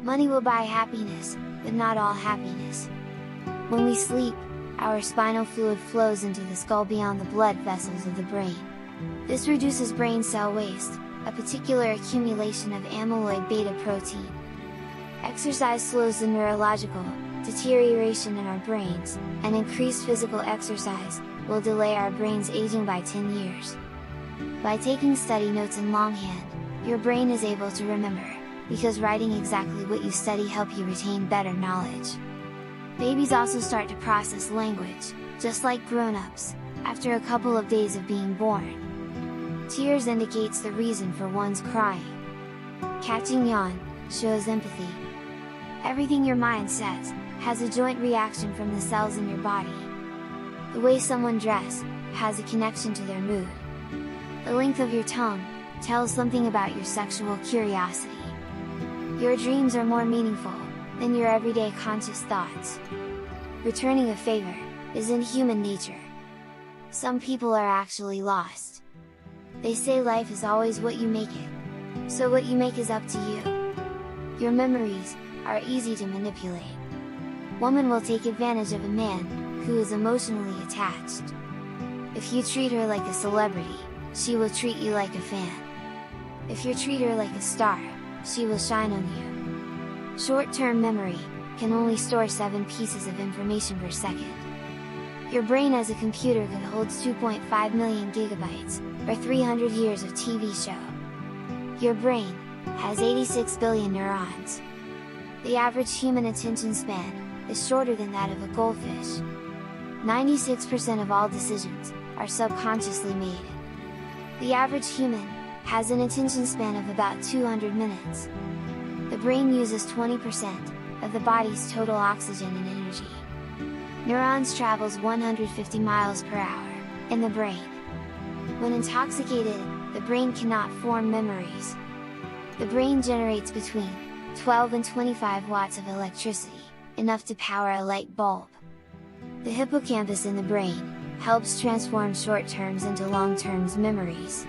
Money will buy happiness, but not all happiness. When we sleep, our spinal fluid flows into the skull beyond the blood vessels of the brain. This reduces brain cell waste, a particular accumulation of amyloid-beta protein. Exercise slows the neurological deterioration in our brains, and increased physical exercise will delay our brain's aging by 10 years. By taking study notes in longhand, your brain is able to remember, because writing exactly what you study helps you retain better knowledge. Babies also start to process language, just like grown-ups, after a couple of days of being born. Tears indicates the reason for one's crying. Catching yawn shows empathy. Everything your mind says has a joint reaction from the cells in your body. The way someone dresses has a connection to their mood. The length of your tongue tells something about your sexual curiosity. Your dreams are more meaningful than your everyday conscious thoughts. Returning a favor is in human nature. Some people are actually lost. They say life is always what you make it, so what you make is up to you. Your memories are easy to manipulate. Woman will take advantage of a man who is emotionally attached. If you treat her like a celebrity, she will treat you like a fan. If you treat her like a star, she will shine on you. Short-term memory can only store 7 pieces of information per second. Your brain as a computer could hold 2.5 million gigabytes, or 300 years of TV show. Your brain has 86 billion neurons. The average human attention span is shorter than that of a goldfish. 96% of all decisions are subconsciously made. The average human has an attention span of about 200 minutes. The brain uses 20% of the body's total oxygen and energy. Neurons travels 150 miles per hour in the brain. When intoxicated, the brain cannot form memories. The brain generates between 12 and 25 watts of electricity, enough to power a light bulb. The hippocampus in the brain helps transform short-terms into long-term memories.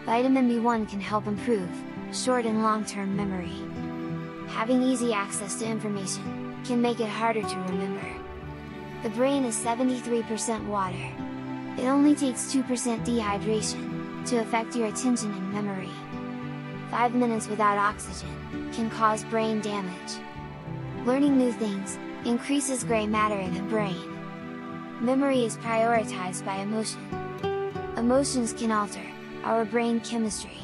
Vitamin B1 can help improve short and long-term memory. Having easy access to information can make it harder to remember. The brain is 73% water. It only takes 2% dehydration to affect your attention and memory. 5 minutes without oxygen can cause brain damage. Learning new things increases gray matter in the brain. Memory is prioritized by emotion. Emotions can alter our brain chemistry.